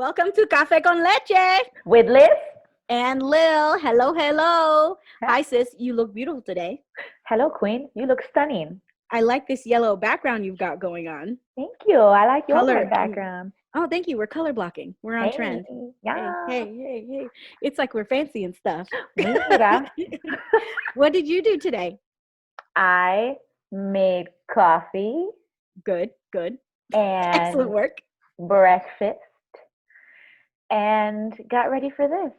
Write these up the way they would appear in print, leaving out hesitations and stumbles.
Welcome to Café Con Leche with Liz and Lil. Hello, hello. Hi, sis. You look beautiful today. Hello, Queen. You look stunning. I like this yellow background you've got going on. Thank you. I like your background. Oh, thank you. We're color blocking. We're on trend. Yeah. Hey. It's like we're fancy and stuff. Mira. What did you do today? I made coffee. Good. And excellent work. Breakfast. And got ready for this.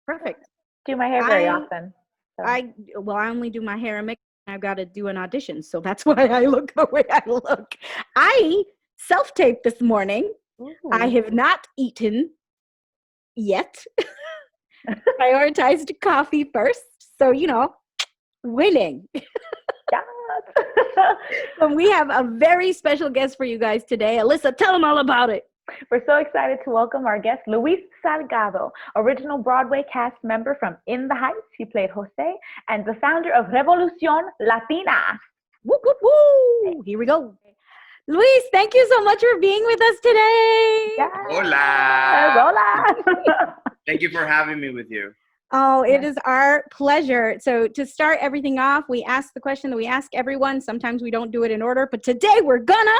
Perfect. Do my hair very often. So. I only do my hair and makeup. I've got to do an audition, so that's why I look the way I look. I self-taped this morning. Ooh. I have not eaten yet. Prioritized coffee first, so winning. And we have a very special guest for you guys today. Alyssa, tell them all about it. We're so excited to welcome our guest, Luis Salgado, original Broadway cast member from In the Heights. He played Jose, and the founder of R.Evolución Latina. Woo, woo, woo. Here we go. Luis, thank you so much for being with us today. Yes. Hola. Thank you for having me with you. Oh, it is our pleasure. So to start everything off, we ask the question that we ask everyone. Sometimes we don't do it in order, but today we're gonna.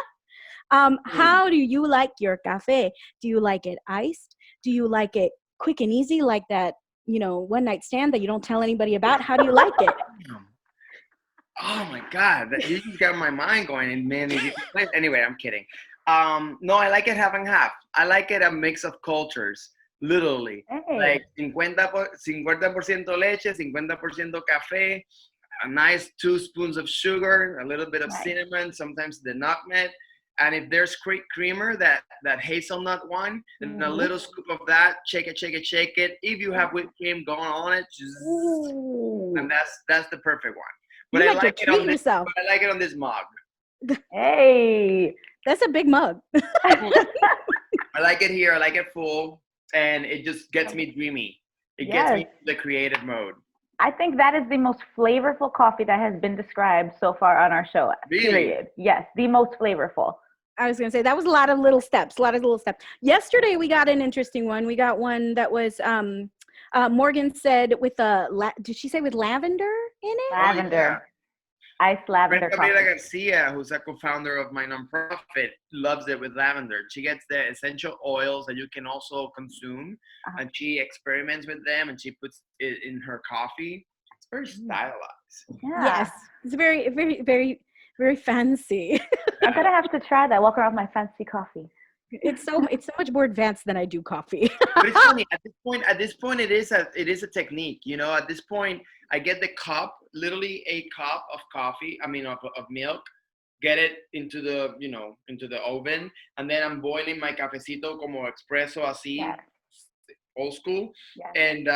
How do you like your cafe? Do you like it iced? Do you like it quick and easy, like that, one night stand that you don't tell anybody about? How do you like it? Oh my God, you just got my mind going in many different places. Anyway, I'm kidding. No, I like it half and half. I like it a mix of cultures, literally. Hey. Like 50% leche, 50% café, a nice 2 spoons of sugar, a little bit of cinnamon, sometimes the nutmeg. And if there's creamer, that hazelnut one, then a little scoop of that, shake it. If you have whipped cream going on it, and that's the perfect one. But I like it on this mug. Hey, that's a big mug. I like it here. I like it full, and it just gets me dreamy. It gets me in the creative mode. I think that is the most flavorful coffee that has been described so far on our show. Really? Period. Yes, the most flavorful. I was going to say, that was a lot of little steps. Yesterday, we got an interesting one. We got one that was, Morgan said with did she say with lavender in it? Lavender. Iced lavender coffee. Gabriela Garcia, who's a co-founder of my nonprofit, loves it with lavender. She gets the essential oils that you can also consume, and she experiments with them, and she puts it in her coffee. It's very stylized. Yeah. Yes, it's very, very, very, very fancy. I'm gonna have to try that. Walk around with my fancy coffee. It's so much more advanced than I do coffee. But it's funny. At this point, it is a technique. At this point, I get the cup, literally a cup of coffee. Of milk. Get it into the oven, and then I'm boiling my cafecito como expreso así, old school. Yes. And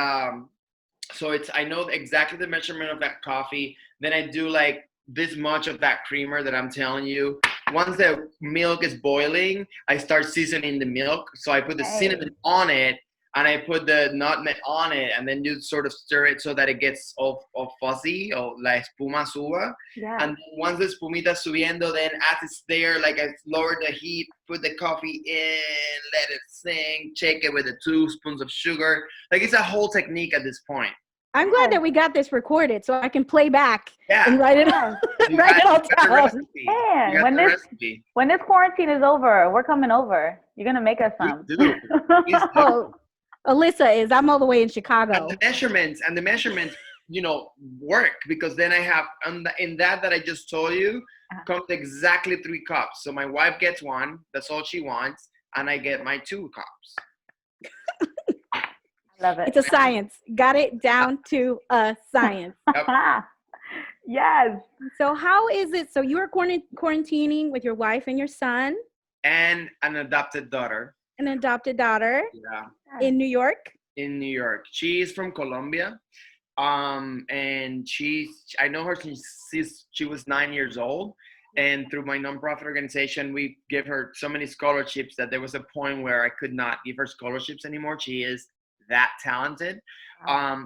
so I know exactly the measurement of that coffee. Then I do like this much of that creamer that I'm telling you. Once the milk is boiling, I start seasoning the milk. So I put the cinnamon on it, and I put the nutmeg on it, and then you sort of stir it so that it gets all fuzzy, or la espuma suba. Yeah. And once the espumita subiendo, then as it's there, like I lower the heat, put the coffee in, let it sing, shake it with the 2 spoons of sugar. Like, it's a whole technique at this point. I'm glad that we got this recorded so I can play back and write it all down. And when this quarantine is over, we're coming over. You're gonna make us some. Oh, Alyssa is. I'm all the way in Chicago. And the measurements, work, because then I have in that I just told you comes exactly 3 cups. So my wife gets 1. That's all she wants, and I get my 2 cups. Love it. It's a science. Got it down to a science. Yep. Yes. So how is it? So you are quarantining with your wife and your son. And an adopted daughter. An adopted daughter. Yeah. In New York? In New York. She is from Colombia. And I know her since she was 9 years old. And through my nonprofit organization, we give her so many scholarships that there was a point where I could not give her scholarships anymore. She is that talented.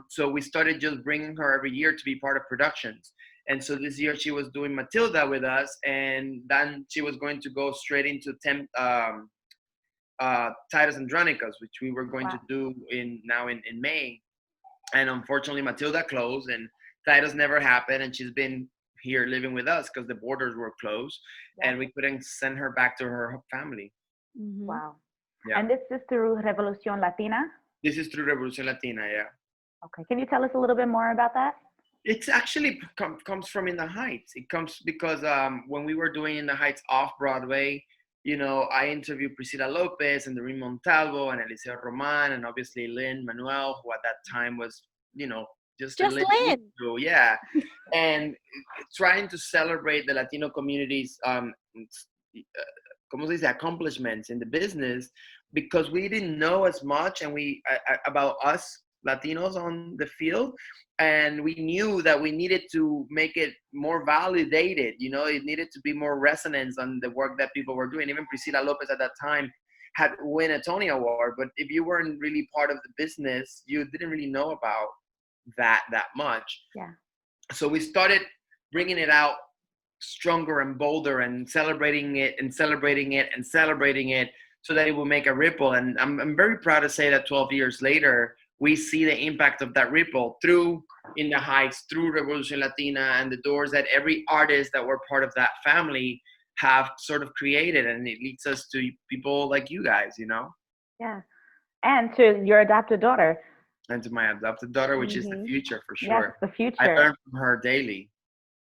So we started just bringing her every year to be part of productions. And so this year she was doing Matilda with us, and then she was going to go straight into Titus Andronicus, which we were going to do in May. And unfortunately, Matilda closed and Titus never happened. And she's been here living with us because the borders were closed and we couldn't send her back to her family. Mm-hmm. Wow. Yeah. And this is through R.Evolución Latina? This is through R.Evolución Latina, yeah. Okay. Can you tell us a little bit more about that? It's actually comes from In the Heights. It comes because when we were doing In the Heights off Broadway, you know, I interviewed Priscilla Lopez and Doreen Montalvo and Alyssa Roman and obviously Lynn Manuel, who at that time was, you know, just Lynn. Yeah. And trying to celebrate the Latino community's ¿cómo se dice? Accomplishments in the business, because we didn't know as much and about us Latinos on the field, and we knew that we needed to make it more validated. You know, it needed to be more resonance on the work that people were doing. Even Priscilla Lopez at that time had won a Tony Award, but if you weren't really part of the business, you didn't really know about that much. Yeah. So we started bringing it out stronger and bolder and celebrating it and celebrating it and celebrating it so that it will make a ripple. And I'm very proud to say that 12 years later, we see the impact of that ripple through In the Heights, through R.Evolución Latina, and the doors that every artist that were part of that family have sort of created. And it leads us to people like you guys, you know? Yeah. And to your adopted daughter. And to my adopted daughter, which is the future for sure. Yes, the future. I learn from her daily.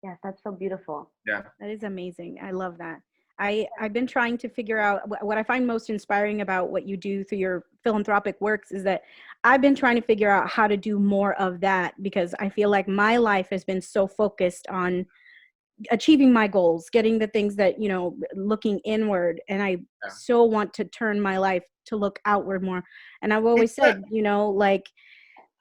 Yes, that's so beautiful. Yeah. That is amazing. I love that. I've been trying to figure out what I find most inspiring about what you do through your philanthropic works is that I've been trying to figure out how to do more of that, because I feel like my life has been so focused on achieving my goals, getting the things that, you know, looking inward. And I so want to turn my life to look outward more. And I've always said, you know, like,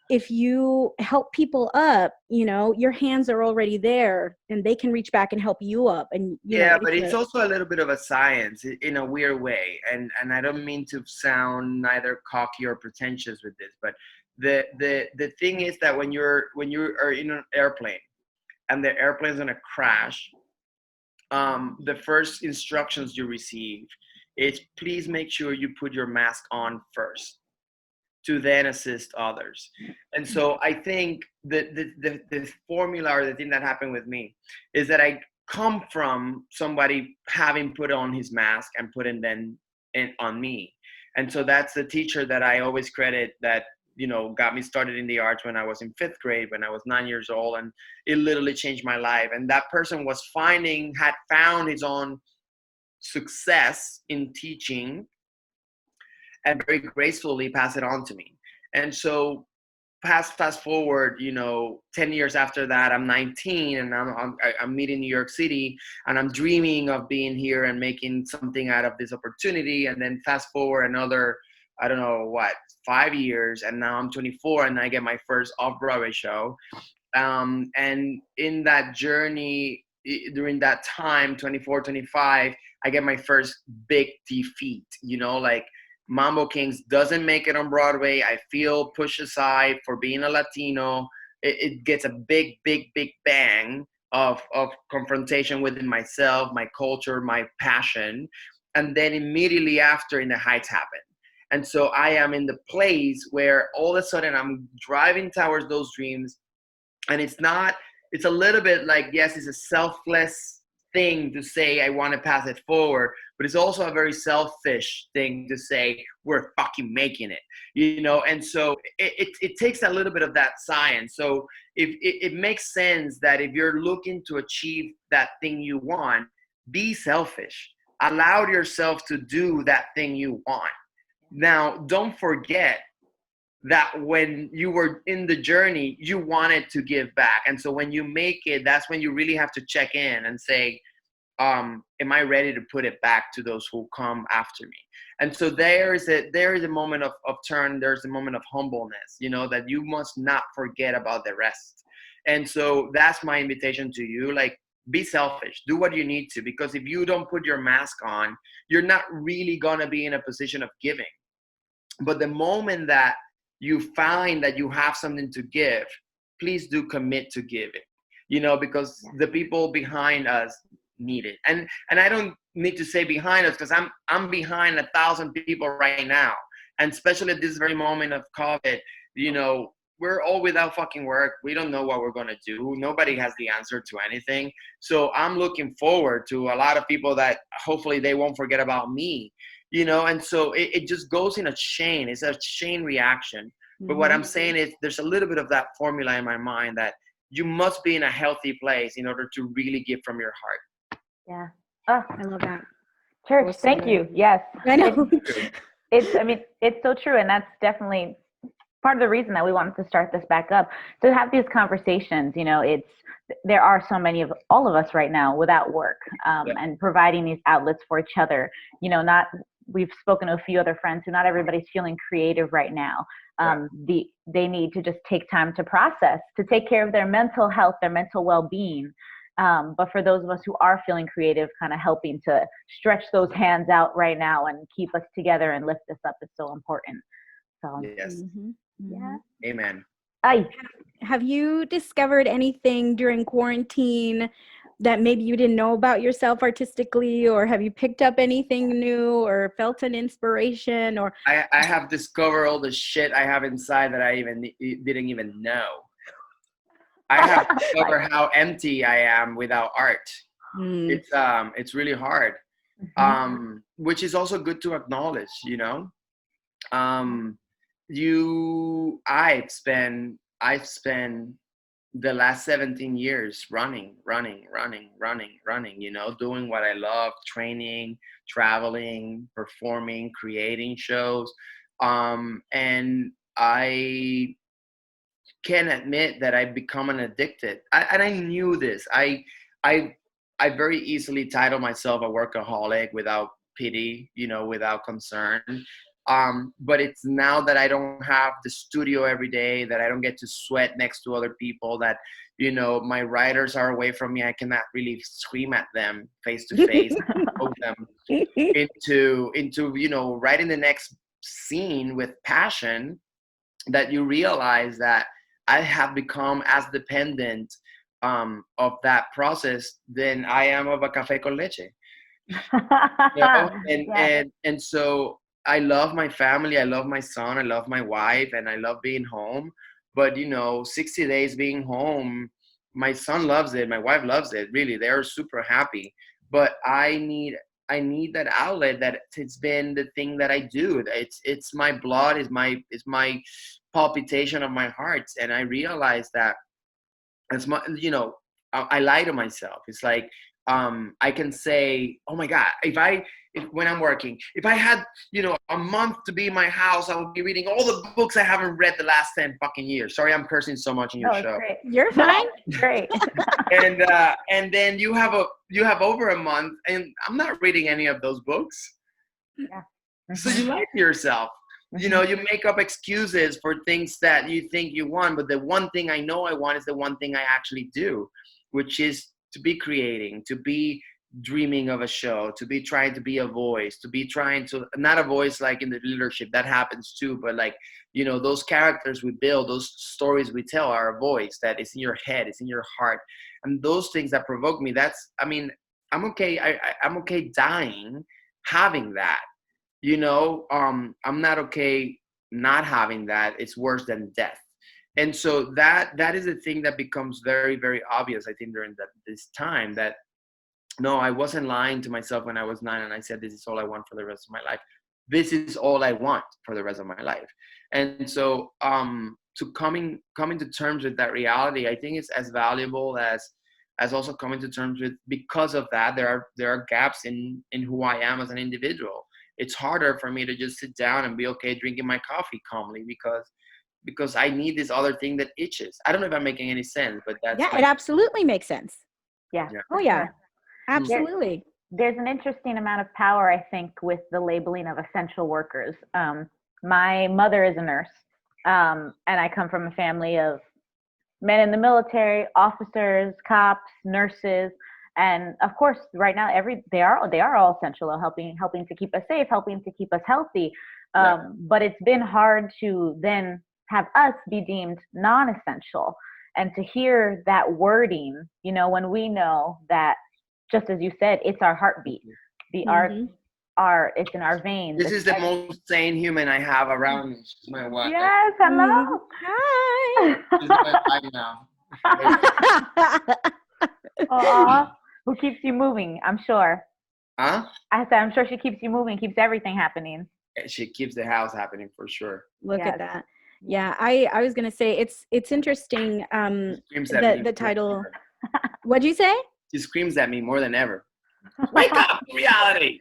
if you help people up, you know, your hands are already there and they can reach back and help you up. And you know, but it's also a little bit of a science in a weird way. And I don't mean to sound neither cocky or pretentious with this, but the thing is that when you are in an airplane and the airplane's gonna crash, the first instructions you receive is please make sure you put your mask on first, to then assist others. And so I think the formula or the thing that happened with me is that I come from somebody having put on his mask and put it then on me. And so that's the teacher that I always credit that, you know, got me started in the arts when I was in 5th grade, when I was 9 years old, and it literally changed my life. And that person had found his own success in teaching and very gracefully pass it on to me. And so fast forward, you know, 10 years after that, I'm 19 and I'm meeting New York City and I'm dreaming of being here and making something out of this opportunity. And then fast forward another, I don't know what, 5 years, and now I'm 24 and I get my first off-Broadway show. And in that journey, during that time, 24, 25, I get my first big defeat, you know, like Mambo Kings doesn't make it on Broadway. I feel pushed aside for being a Latino. It gets a big bang of confrontation within myself, my culture, my passion. And then immediately after, In the Heights happened. And so I am in the place where all of a sudden I'm driving towards those dreams. And it's a little bit like, yes, it's a selfless thing to say I want to pass it forward, but it's also a very selfish thing to say we're fucking making it, you know. And so it takes a little bit of that science. So if it makes sense that if you're looking to achieve that thing you want, be selfish, allow yourself to do that thing you want. Now, don't forget that when you were in the journey, you wanted to give back. And so when you make it, that's when you really have to check in and say, am I ready to put it back to those who come after me? And so there is a moment of turn, there's a moment of humbleness, you know, that you must not forget about the rest. And so that's my invitation to you. Like, be selfish, do what you need to, because if you don't put your mask on, you're not really gonna be in a position of giving. But the moment that you find that you have something to give, please do commit to giving, you know, because the people behind us, needed. And I don't need to say behind us, because I'm behind 1,000 people right now. And especially at this very moment of COVID, you know, we're all without fucking work. We don't know what we're going to do. Nobody has the answer to anything. So I'm looking forward to a lot of people that hopefully they won't forget about me, you know? And so it just goes in a chain. It's a chain reaction. But what I'm saying is there's a little bit of that formula in my mind that you must be in a healthy place in order to really give from your heart. Yeah. Oh, I love that. Church, thank you. Yes. I know. I mean, it's so true. And that's definitely part of the reason that we wanted to start this back up, to have these conversations. You know, there are so many of all of us right now without work, and providing these outlets for each other. You know, we've spoken to a few other friends who not everybody's feeling creative right now. They need to just take time to process, to take care of their mental health, their mental well-being. But for those of us who are feeling creative, kind of helping to stretch those hands out right now and keep us together and lift us up is so important. So yes. Yeah. Amen. Have you discovered anything during quarantine that maybe you didn't know about yourself artistically, or have you picked up anything new or felt an inspiration? Or I have discovered all the shit I have inside that I didn't even know. I have discovered how empty I am without art. It's really hard, which is also good to acknowledge, you know. I've spent the last 17 years running, you know, doing what I love, training, traveling, performing, creating shows. And I can admit that I've become an addicted. And I knew this. I very easily title myself a workaholic without pity, you know, without concern. But it's now that I don't have the studio every day, that I don't get to sweat next to other people, that, you know, my writers are away from me. I cannot really scream at them face to face, poke them into, you know, writing the next scene with passion, that you realize that I have become as dependent of that process than I am of a Café Con Leche. You know? And so I love my family, I love my son, I love my wife, and I love being home. But, you know, 60 days being home, my son loves it, my wife loves it, really. They're super happy. But I need that outlet. That it's been the thing that I do. It's my blood, it's my palpitation of my heart. And I realized that it's my, you know, I lie to myself. It's like, I can say, oh my God, when I'm working, if I had, you know, a month to be in my house, I would be reading all the books I haven't read the last 10 fucking years. Sorry, I'm cursing so much in your show. Great. You're fine. Great. And then you have over a month, and I'm not reading any of those books. Yeah. So you lie to yourself. You know, you make up excuses for things that you think you want, but the one thing I know I want is the one thing I actually do, which is to be creating, to be dreaming of a show, to be trying to be a voice, to be trying to, not a voice like in the leadership, that happens too, but like, you know, those characters we build, those stories we tell are a voice that is in your head, it's in your heart. And those things that provoke me, I'm okay. I'm okay dying having that, you know. I'm not okay not having that. It's worse than death. And so that is the thing that becomes very, very obvious, I think, during this time, that no, I wasn't lying to myself when I was 9 and I said, this is all I want for the rest of my life. This is all I want for the rest of my life. And so to coming to terms with that reality, I think it's as valuable as also coming to terms with, because of that, there are gaps in who I am as an individual. It's harder for me to just sit down and be okay drinking my coffee calmly, because I need this other thing that itches. I don't know if I'm making any sense, but that's... Yeah, it absolutely makes sense. Yeah. Oh, yeah. Sure. Absolutely. There's an interesting amount of power, I think, with the labeling of essential workers. My mother is a nurse, and I come from a family of men in the military, officers, cops, nurses, and of course, right now, they are all essential, helping to keep us safe, helping to keep us healthy. But it's been hard to then have us be deemed non-essential, and to hear that wording, you know, when we know that just as you said, it's our heartbeat. The art, it's in our veins. This is the most sane human I have around me. She's my wife. Yes, hello. Hi. She's my wife now. Aw, who keeps you moving, I'm sure. Huh? I said, I'm sure she keeps you moving, keeps everything happening. She keeps the house happening for sure. Look at that. Yeah, I was gonna say it's interesting. The title. What'd you say? She screams at me more than ever. Wake up to reality.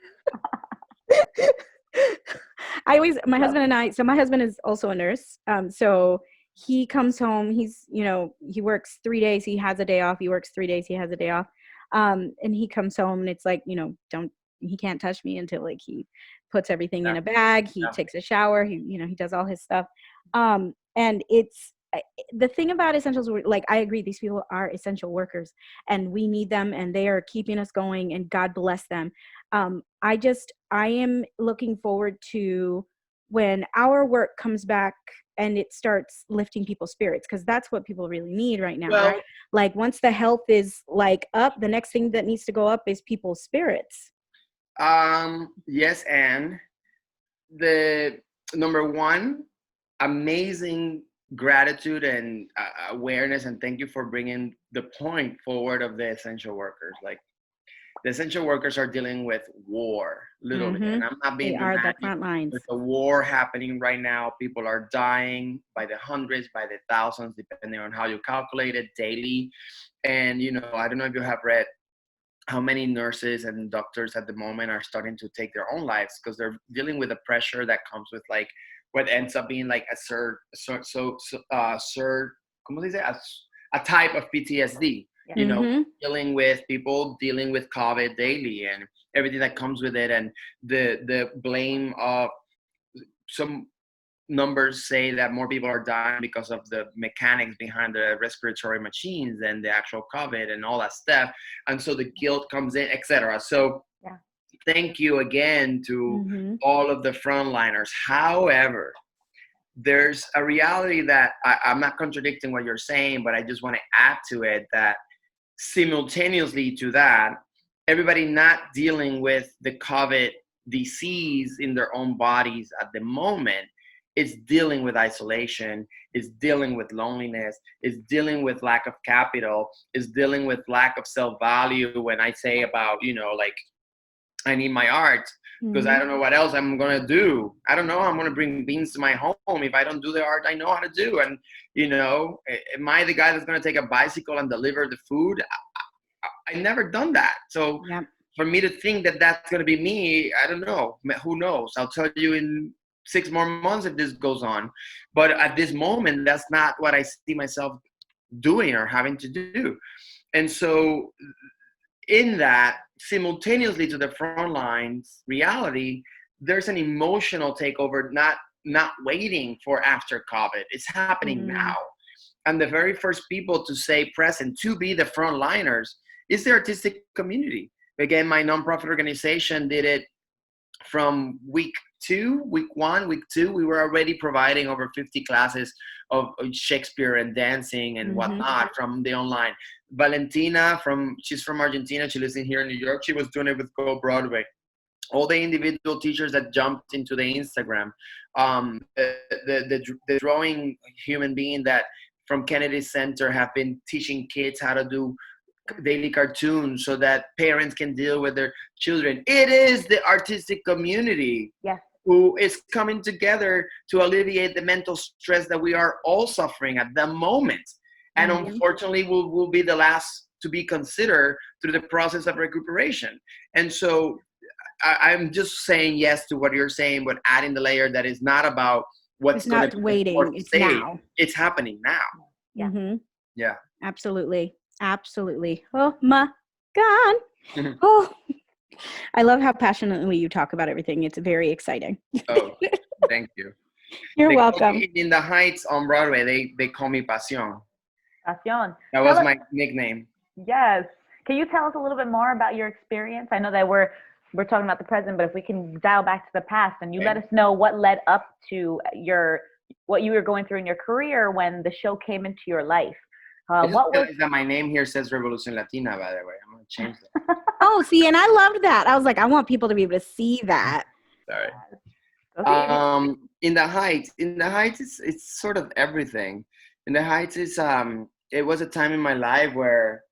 My husband and I. So my husband is also a nurse. So he comes home. He's he works 3 days. He has a day off. He works 3 days. He has a day off. And he comes home and it's like he can't touch me until like he puts everything in a bag. He takes a shower. He does all his stuff. And it's the thing about essentials, like I agree, these people are essential workers and we need them and they are keeping us going and God bless them. I am looking forward to when our work comes back and it starts lifting people's spirits, because that's what people really need right now, right? Like once the health is like up, the next thing that needs to go up is people's spirits. Yes, and the number one, amazing gratitude and awareness, and thank you for bringing the point forward of the essential workers. Like the essential workers are dealing with war, literally, and I'm not being they are the front lines. With the war happening right now, people are dying by the hundreds, by the thousands, depending on how you calculate it daily. And I don't know if you have read how many nurses and doctors at the moment are starting to take their own lives because they're dealing with the pressure that comes with like what ends up being like a type of PTSD, dealing with people dealing with COVID daily and everything that comes with it. And the blame of some numbers say that more people are dying because of the mechanics behind the respiratory machines than the actual COVID and all that stuff. And so the guilt comes in, etc. So thank you again to all of the frontliners. However, there's a reality that I'm not contradicting what you're saying, but I just want to add to it that simultaneously to that, everybody not dealing with the COVID disease in their own bodies at the moment is dealing with isolation, is dealing with loneliness, is dealing with lack of capital, is dealing with lack of self-value. When I say about, like, I need my art because I don't know what else I'm going to do. I don't know how I'm going to bring beans to my home if I don't do the art I know how to do. And, am I the guy that's going to take a bicycle and deliver the food? I never done that. So for me to think that that's going to be me, I don't know. Who knows? I'll tell you in 6 more months if this goes on. But at this moment, that's not what I see myself doing or having to do. And so in that, simultaneously to the front lines reality, there's an emotional takeover, not waiting for after COVID. It's happening now. And the very first people to say present, to be the frontliners, is the artistic community. Again, my nonprofit organization did it from week 1, week 2, we were already providing over 50 classes of Shakespeare and dancing and whatnot from the online. Valentina, she's from Argentina, she lives in here in New York, she was doing it with Go Broadway. All the individual teachers that jumped into the Instagram, the drawing human being that from Kennedy Center have been teaching kids how to do daily cartoons so that parents can deal with their children. It is the artistic community who is coming together to alleviate the mental stress that we are all suffering at the moment. And unfortunately, will be the last to be considered through the process of recuperation. And so I'm just saying yes to what you're saying, but adding the layer that is not about what's going to be waiting. It's now. It's happening now. Yeah. Absolutely. Oh my God. Oh, I love how passionately you talk about everything. It's very exciting. Oh, thank you. You're welcome. In the Heights on Broadway, they call me Pasión. Pasión. That was my nickname. Yes. Can you tell us a little bit more about your experience? I know that we're talking about the present, but if we can dial back to the past and you let us know what led up to what you were going through in your career when the show came into your life. I just What was realized that my name here says Revolución Latina, by the way. I'm going to change that. Oh, see, and I loved that. I was like, I want people to be able to see that. Sorry. okay? In the Heights, it's sort of everything. In the Heights is it was a time in my life where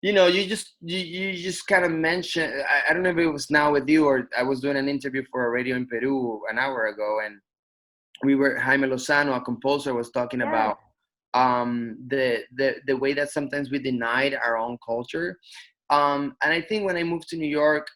you just kind of mentioned. I don't know if it was now with you or I was doing an interview for a radio in Peru an hour ago, and Jaime Lozano, a composer, was talking about the way that sometimes we denied our own culture. And I think when I moved to New York,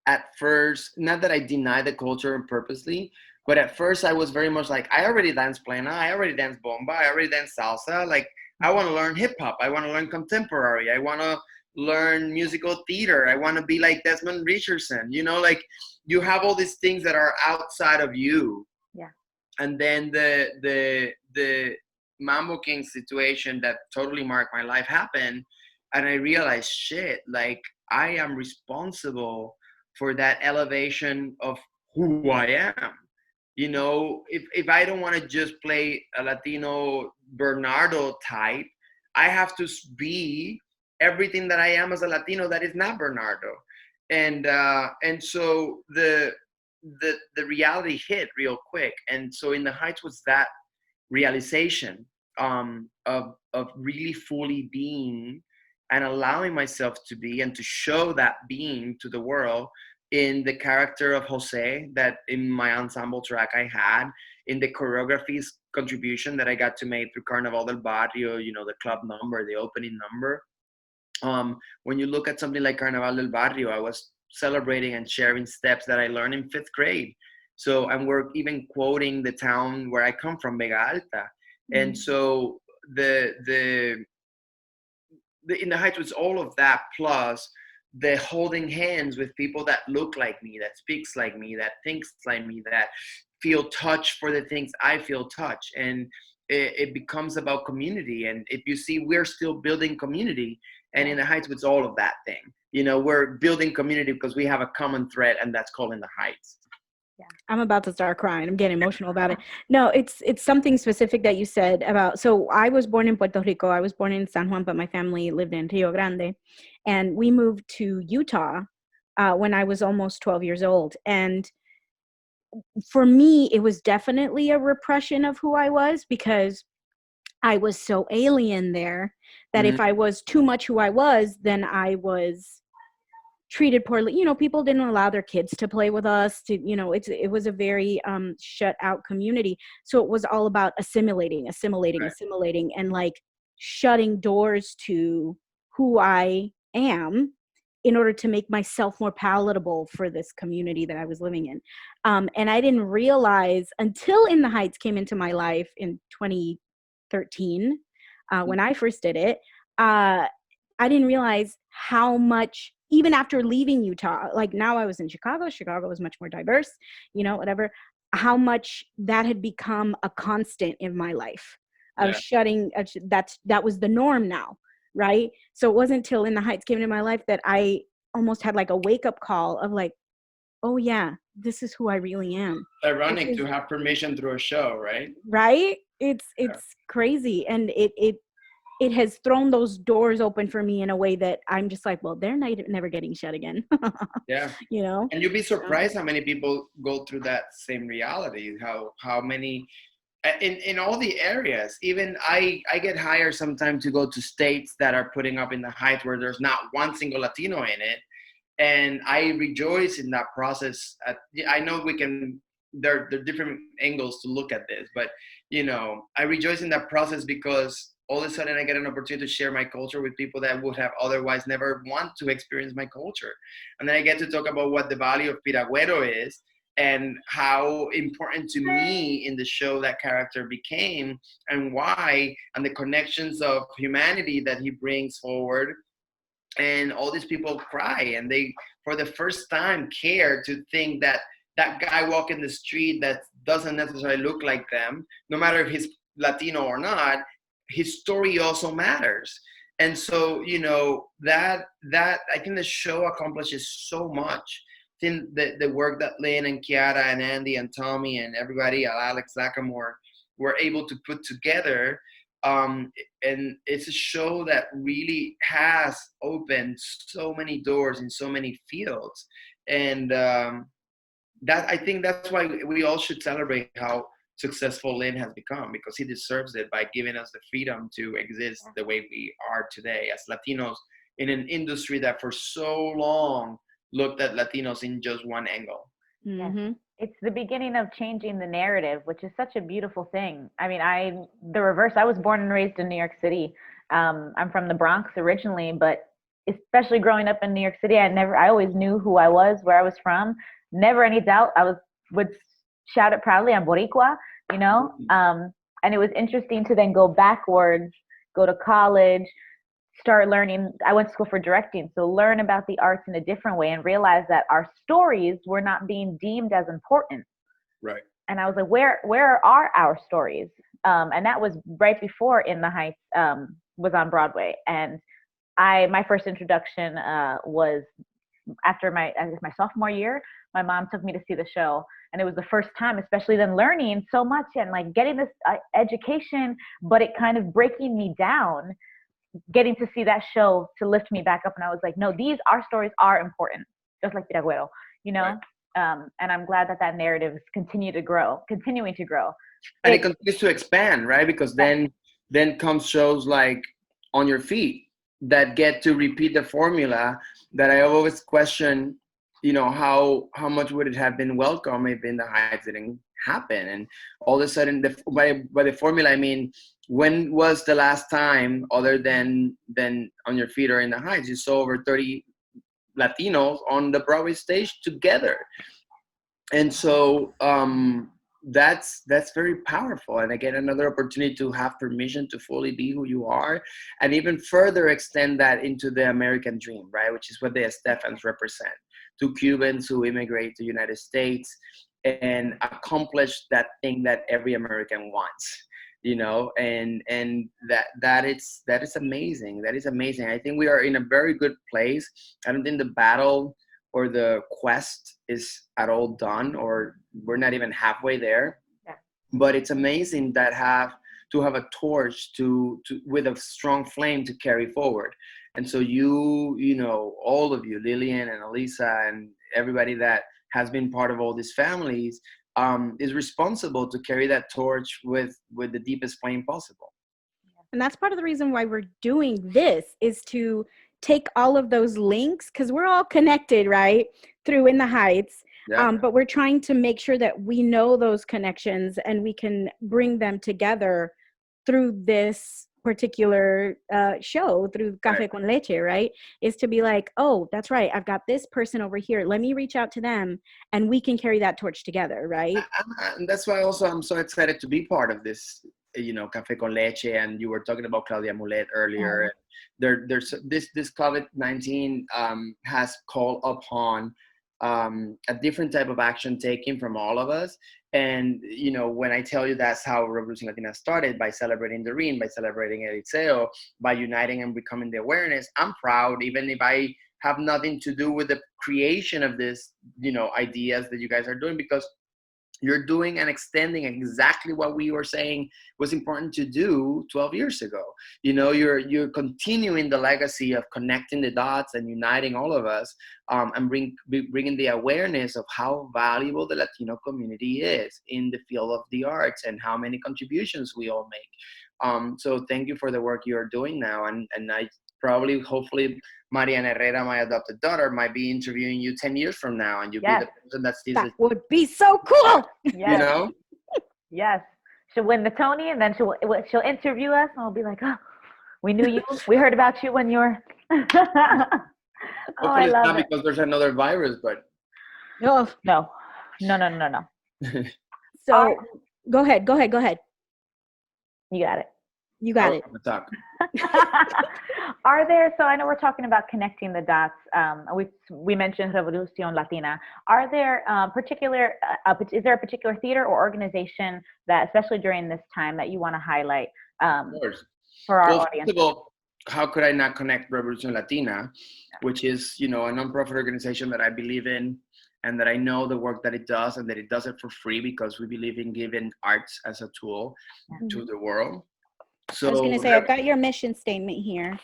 at first, not that I denied the culture purposely, but at first I was very much like, I already dance plena, I already dance bomba, I already dance salsa. Like, I want to learn hip hop, I want to learn contemporary, I want to learn musical theater, I want to be like Desmond Richardson. Like you have all these things that are outside of you. Yeah. And then the Mambo King situation that totally marked my life happened, and I realized, shit, like I am responsible for that elevation of who I am. If I don't want to just play a Latino Bernardo type, I have to be everything that I am as a Latino that is not Bernardo. And so the reality hit real quick. And so In the Heights was that realization of really fully being and allowing myself to be and to show that being to the world in the character of Jose that in my ensemble track I had, in the choreography's contribution that I got to make through Carnaval del Barrio, the club number, the opening number. When you look at something like Carnaval del Barrio, I was celebrating and sharing steps that I learned in 5th grade. So, and we're even quoting the town where I come from, Vega Alta. Mm-hmm. And so the In the Heights was all of that, plus the holding hands with people that look like me, that speaks like me, that thinks like me, that feel touch for the things I feel touch. And it becomes about community. And if you see, we're still building community. And In the Heights was all of that thing. We're building community because we have a common thread, and that's called In the Heights. Yeah. I'm about to start crying. I'm getting emotional about it. No, it's something specific that you said about, so I was born in Puerto Rico. I was born in San Juan, but my family lived in Rio Grande. And we moved to Utah when I was almost 12 years old. And for me, it was definitely a repression of who I was, because I was so alien there that if I was too much who I was, then I was treated poorly. People didn't allow their kids to play with us. It was a very shut out community. So it was all about assimilating, and like shutting doors to who I am in order to make myself more palatable for this community that I was living in. And I didn't realize until In the Heights came into my life in 2013, when I first did it, I didn't realize how much, even after leaving Utah, like now I was in Chicago was much more diverse, whatever, how much that had become a constant in my life of shutting, that was the norm now, right? So it wasn't until In the Heights came into my life that I almost had like a wake-up call of like, oh yeah, this is who I really am. Ironic to have permission through a show, right? Right? It's crazy. And it has thrown those doors open for me in a way that I'm just like, well, they're never getting shut again. Yeah. And you'd be surprised how many people go through that same reality, how many, in all the areas. Even I get hired sometimes to go to states that are putting up In the Heights where there's not one single Latino in it. And I rejoice in that process. I know there are different angles to look at this, but I rejoice in that process because all of a sudden I get an opportunity to share my culture with people that would have otherwise never want to experience my culture. And then I get to talk about what the value of Piragüero is and how important to me in the show that character became and why, and the connections of humanity that he brings forward. And all these people cry, and they, for the first time, care to think that that guy walking the street that doesn't necessarily look like them, no matter if he's Latino or not, his story also matters. And so, that I think the show accomplishes so much. I think the work that Lynn and Kiara and Andy and Tommy and everybody, Alex Lackamore, were able to put together and it's a show that really has opened so many doors in so many fields. And that, I think that's why we all should celebrate how successful Lynn has become, because he deserves it by giving us the freedom to exist the way we are today as Latinos in an industry that for so long looked at Latinos in just one angle. Mm-hmm. It's the beginning of changing the narrative, which is such a beautiful thing. I mean, the reverse. I was born and raised in New York City. I'm from the Bronx originally, but especially growing up in New York City, I always knew who I was, where I was from. Never any doubt. Would shout it proudly. I'm Boricua, you know. And it was interesting to then go backwards, go to college, start learning. I went to school for directing, so learn about the arts in a different way and realize that our stories were not being deemed as important. Right. And I was like, where are our stories? And that was right before In the Heights was on Broadway. And my first introduction was after my sophomore year. My mom took me to see the show, and it was the first time, especially then learning so much and like getting this education, but it kind of breaking me down, getting to see that show to lift me back up. And I was like, no, our stories are important, just like Piragüero, you know? Right. And I'm glad that narrative is continuing to grow. And it continues to expand, right? Because then comes shows like On Your Feet that get to repeat the formula that I always question, you know, how much would it have been welcome if In the Heights didn't happen? And all of a sudden, by the formula, I mean, when was the last time, other than On Your Feet or In the Heights, you saw over 30 Latinos on the Broadway stage together? And so that's very powerful. And again, another opportunity to have permission to fully be who you are, and even further extend that into the American dream, right? Which is what the Estefans represent. Two Cubans who immigrate to the United States and accomplish that thing that every American wants, you know, and that is amazing. That is amazing. I think we are in a very good place. I don't think the battle or the quest is at all done, or we're not even halfway there. Yeah. But it's amazing that have a torch to with a strong flame to carry forward. And so you know, all of you, Lillian and Alyssa and everybody that has been part of all these families, is responsible to carry that torch with the deepest flame possible. And that's part of the reason why we're doing this, is to take all of those links, because we're all connected, right, through In the Heights. Yeah. But we're trying to make sure that we know those connections and we can bring them together through this particular show, through Café Con Leche, right? Is to be like, oh, that's right, I've got this person over here. Let me reach out to them and we can carry that torch together, right? And that's why also I'm so excited to be part of this, you know, Café Con Leche. And you were talking about Claudia Mulet earlier. There's this COVID-19 has called upon a different type of action taken from all of us. And, you know, when I tell you that's how R.Evolución Latina started, by celebrating Doreen, by celebrating Eliseo, by uniting and becoming the awareness, I'm proud, even if I have nothing to do with the creation of this, you know, ideas that you guys are doing, because you're doing and extending exactly what we were saying was important to do 12 years ago. You know, you're continuing the legacy of connecting the dots and uniting all of us, and bringing the awareness of how valuable the Latino community is in the field of the arts and how many contributions we all make. So thank you for the work you're doing now. And I hopefully, Mariana Herrera, my adopted daughter, might be interviewing you 10 years from now, and you'll be the person that sees that would be so cool. Yes. You know? Yes. She'll win the Tony, and then she'll interview us, and we'll be like, oh, we knew you. We heard about you when you were. Hopefully it's not because there's another virus, but. No. So go ahead. You got it. You got it. Talk. Are there, so I know we're talking about connecting the dots. We mentioned R.Evolución Latina. Are there is there a particular theater or organization that, especially during this time, that you want to highlight for our audience? First of all, how could I not connect R.Evolución Latina, which is, you know, a nonprofit organization that I believe in, and that I know the work that it does, and that it does it for free, because we believe in giving arts as a tool to the world. So I was going to say, I've got your mission statement here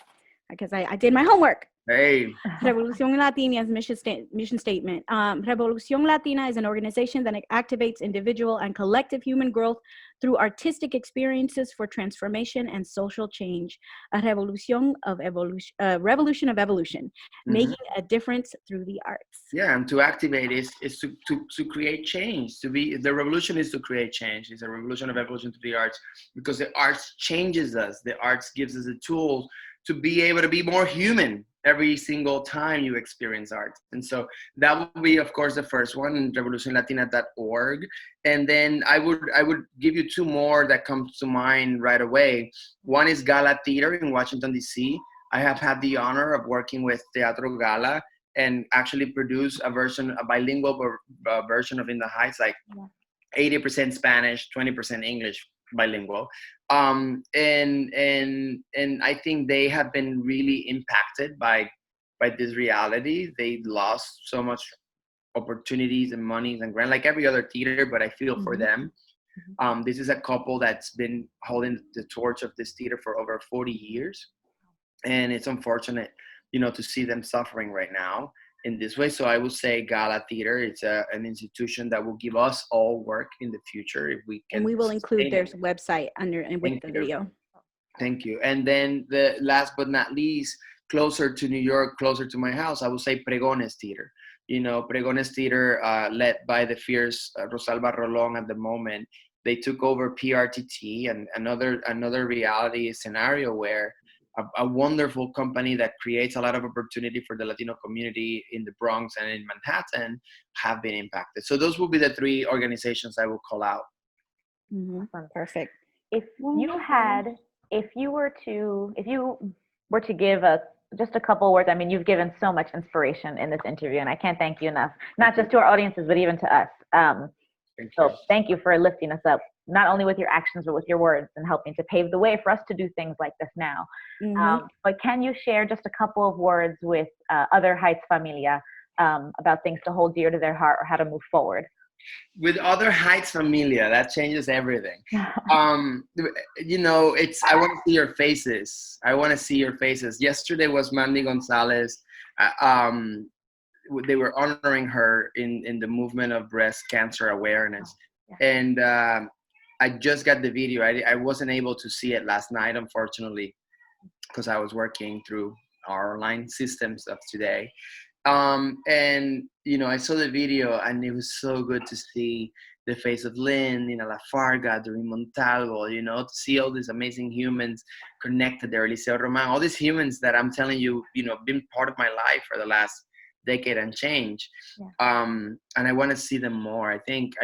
because I did my homework. hey, R.Evolución Latina's mission statement. R.Evolución Latina is an organization that activates individual and collective human growth through artistic experiences for transformation and social change. A revolution of evolution, making a difference through the arts. Yeah, and to activate is to create change. The revolution is to create change. It's a revolution of evolution through the arts, because the arts changes us. The arts gives us the tools to be able to be more human every single time you experience art. And so that would be, of course, the first one, revolucionlatina.org. And then I would give you two more that come to mind right away. One is GALA Theatre in Washington, D.C. I have had the honor of working with Teatro Gala and actually produce a bilingual version of In the Heights, like 80% Spanish, 20% English, bilingual. And I think they have been really impacted by this reality. They lost so much opportunities and monies and grant, like every other theater, but I feel for them. This is a couple that's been holding the torch of this theater for over 40 years. And it's unfortunate, to see them suffering right now in this way. So I would say GALA Theatre, it's an institution that will give us all work in the future if we can. And we will include their website with the video. Thank you. And then the last but not least, closer to New York, closer to my house, I would say Pregones Theater. Pregones Theater, led by the fierce Rosalba Rolón at the moment. They took over PRTT, and another reality scenario where a wonderful company that creates a lot of opportunity for the Latino community in the Bronx and in Manhattan have been impacted. So those will be the three organizations I will call out. Perfect. If you were to give just a couple words, I mean, you've given so much inspiration in this interview, and I can't thank you enough, not just to our audiences, but even to us. Thank you for lifting us up, not only with your actions, but with your words, and helping to pave the way for us to do things like this now. But can you share just a couple of words with other Heights Familia about things to hold dear to their heart, or how to move forward? With other Heights Familia, that changes everything. I want to see your faces. Yesterday was Mandy Gonzalez. They were honoring her in the movement of breast cancer awareness. And I just got the video. I wasn't able to see it last night, unfortunately, because I was working through our online systems of today. I saw the video, and it was so good to see the face of Lynn, La Farga, Doreen Montalvo, to see all these amazing humans connected there, Eliseo Roman, all these humans that I'm telling you, been part of my life for the last decade and change. And I want to see them more. I think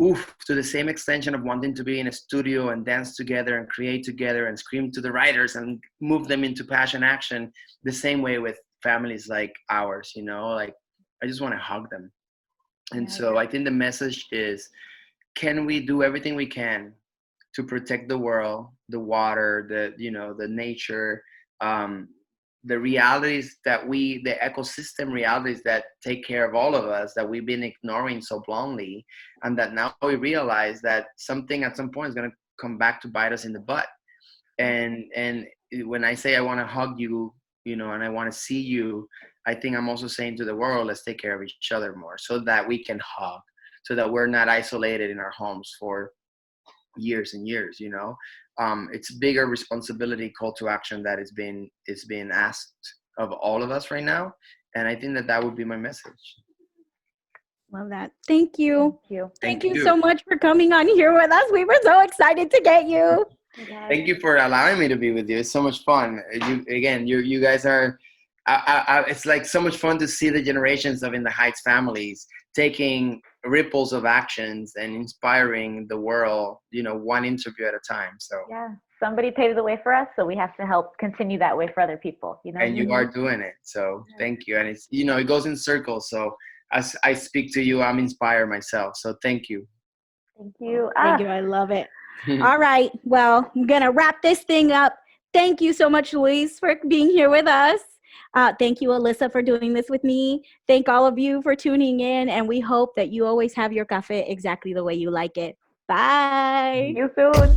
to the same extension of wanting to be in a studio and dance together and create together and scream to the writers and move them into passion action, the same way with families like ours, I just want to hug them. And so I think the message is, can we do everything we can to protect the world, the water, the nature, the realities the ecosystem realities that take care of all of us, that we've been ignoring so blindly, and that now we realize that something at some point is going to come back to bite us in the butt. And when I say I want to hug you, and I want to see you, I think I'm also saying to the world, let's take care of each other more, so that we can hug, so that we're not isolated in our homes for years and years. It's a bigger responsibility, call to action that is being asked of all of us right now. And I think that would be my message. Love that. Thank you. Thank you so much for coming on here with us. We were so excited to get you. Thank you for allowing me to be with you. It's so much fun. You guys are, it's like so much fun to see the generations of In the Heights families taking ripples of actions and inspiring the world, one interview at a time. So somebody paved the way for us, so we have to help continue that way for other people. And you are doing it. So thank you. And it's, it goes in circles. So as I speak to you, I'm inspired myself. So thank you. Thank you. Thank you. I love it. All right. Well, I'm going to wrap this thing up. Thank you so much, Luis, for being here with us. Thank you, Alyssa, for doing this with me. Thank all of you for tuning in, and we hope that you always have your café exactly the way you like it. Bye. See you soon.